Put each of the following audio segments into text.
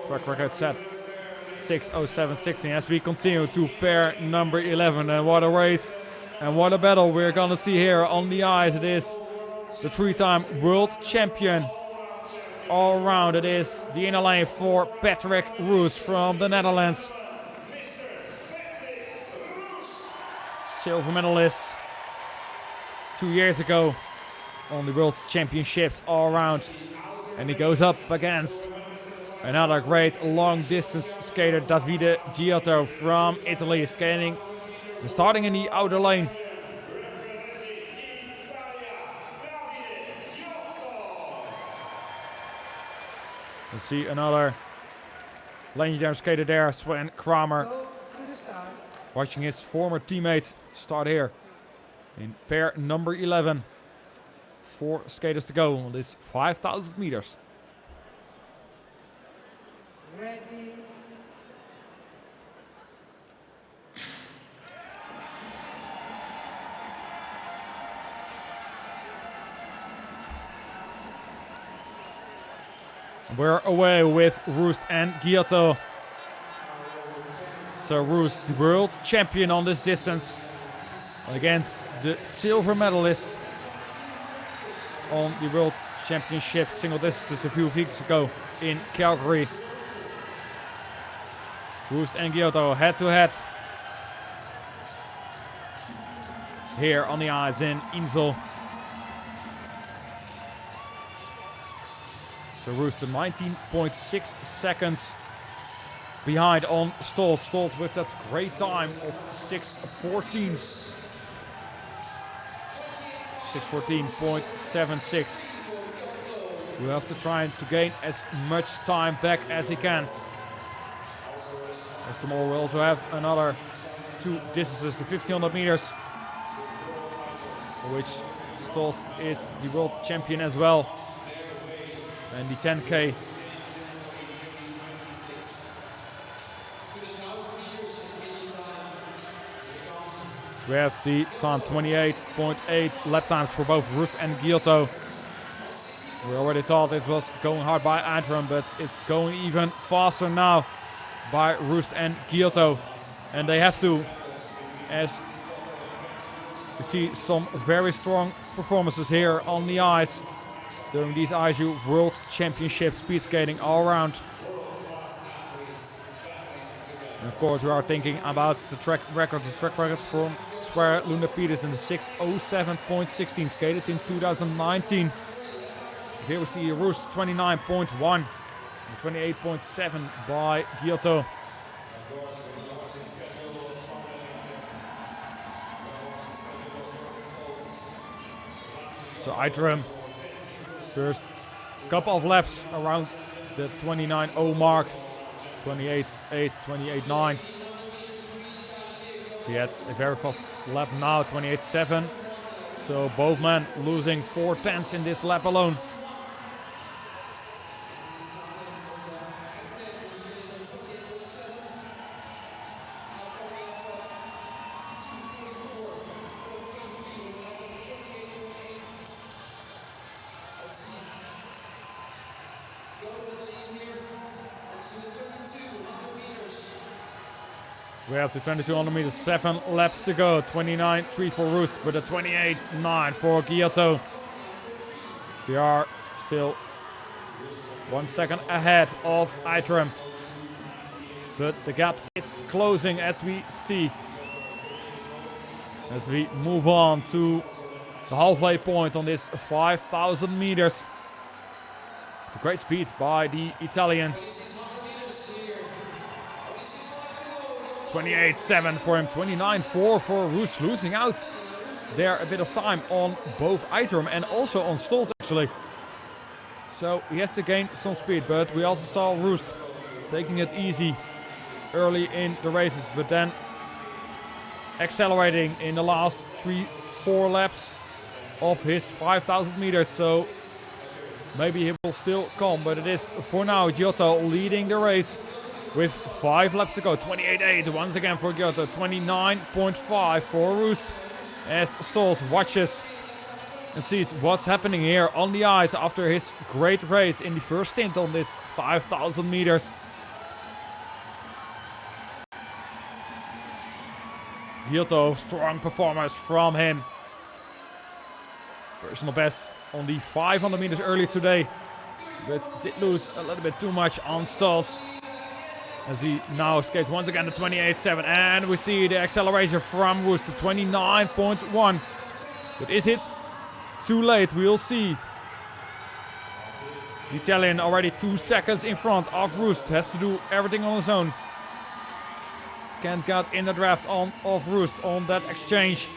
Track record set 6:07.16 as we continue to pair number 11. And what a race and what a battle we're gonna see here on the ice. It is the three-time world champion all around. It is the inner lane for Patrick Roos from the Netherlands. Silver medalist 2 years ago on the World Championships all around. And he goes up against another great long distance skater, Davide GHIOTTO from Italy, skating and starting in the outer lane. Let's see another legendary skater there, Sven Kramer, watching his former teammate start here in pair number 11. 4 skaters to go on this 5,000 meters. Ready. We're away with Roos and GHIOTTO. So Roos, the world champion on this distance, against the silver medalist on the World Championship single distance a few weeks ago in Calgary. Roos and GHIOTTO head to head here on the ice in Inzell. So Roos to 19.6 seconds behind on Stolz. Stolz with that great time of 6:14. 6:14.76. We have to try to gain as much time back as he can. As tomorrow we also have another 2 distances, the 1500 meters, for which Stolz is the world champion as well, and the 10K. We have the time 28.8 lap times for both Roos and GHIOTTO. We already thought it was going hard by Adram, but it's going even faster now by Roos and GHIOTTO. And they have to, as we see some very strong performances here on the ice during these ISU World Championship speed skating all around. And of course we are thinking about the track record from Swear Luna Peters in the 6:07.16 skated in 2019. Here we see Roos 29.1, 28.7 by GHIOTTO. So Adram, first couple of laps around the 29.0 mark, 28.8, 28.9. So he had a very fast lap now, 28.7. So both men losing 4/10 in this lap alone. We have the 2200 meters, 7 laps to go. 29.3 for Roos, but a 28.9 for GHIOTTO. They are still 1 second ahead of Adram, but the gap is closing as we see. As we move on to the halfway point on this 5,000 meters. Great speed by the Italian. 28.7 for him, 29.4 for Roos, losing out there a bit of time on both Adram and also on Stolz actually. So he has to gain some speed, but we also saw Roos taking it easy early in the races, but then accelerating in the last 3-4 laps of his 5,000 meters. So maybe he will still come, but it is for now GHIOTTO leading the race with 5 laps to go. 28.8 once again for GHIOTTO, 29.5 for Roos as Stolz watches and sees what's happening here on the ice after his great race in the first stint on this 5,000 meters. GHIOTTO, strong performance from him. Personal best on the 500 meters earlier today, but did lose a little bit too much on stalls. As he now skates once again to 28.7, and we see the acceleration from Roost to 29.1. But is it too late? We'll see. The Italian already 2 seconds in front of Roost. Has to do everything on his own. Can't get in the draft of Roost on that exchange.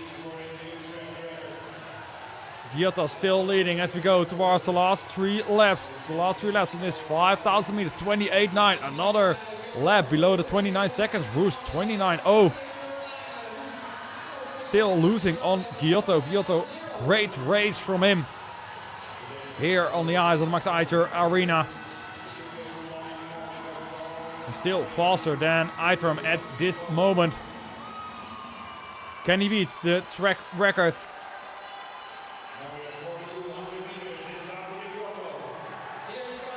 GHIOTTO still leading as we go towards the last 3 laps. The last 3 laps in this 5,000 meters, 28.9. Another lap below the 29 seconds. Roost 29.0. Still losing on GHIOTTO. GHIOTTO, great race from him here on the ice of the Max ITA Arena. He's still faster than ITA at this moment. Can he beat the track record?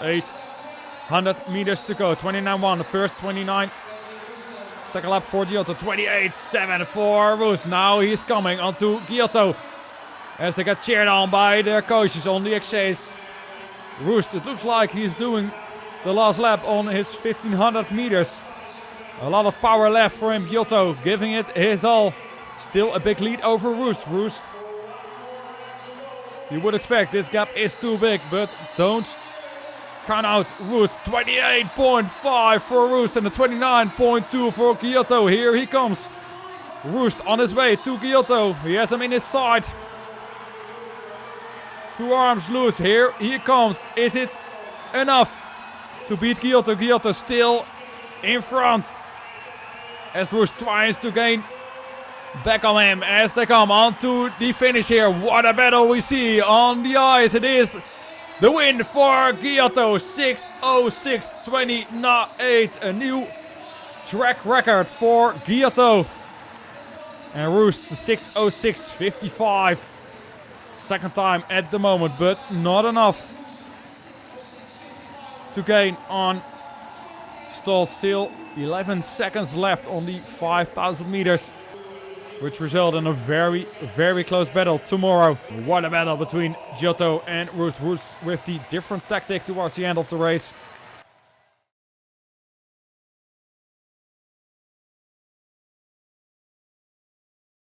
Eight 100 meters to go. 29.1. The first 29. Second lap for GHIOTTO. 28.7 for Roost. Now he's coming onto GHIOTTO as they get cheered on by their coaches on the exchange. Roost, it looks like he's doing the last lap on his 1500 meters. A lot of power left for him. GHIOTTO giving it his all. Still a big lead over Roost. Roost, you would expect this gap is too big, but don't count out Roost. 28.5 for Roost and a 29.2 for GHIOTTO. Here he comes. Roost on his way to GHIOTTO. He has him in his sight. 2 arms loose. Here he comes. Is it enough to beat GHIOTTO? GHIOTTO still in front as Roost tries to gain back on him as they come on to the finish here. What a battle we see on the ice. It is the win for GHIOTTO. 6:06.28. A new track record for GHIOTTO. And Roost 6:06.55. Second time at the moment, but not enough to gain on stall. Still 11 seconds left on the 5,000 meters, which result in a very, very close battle tomorrow. What a battle between GHIOTTO and Roost. Roost with the different tactic towards the end of the race.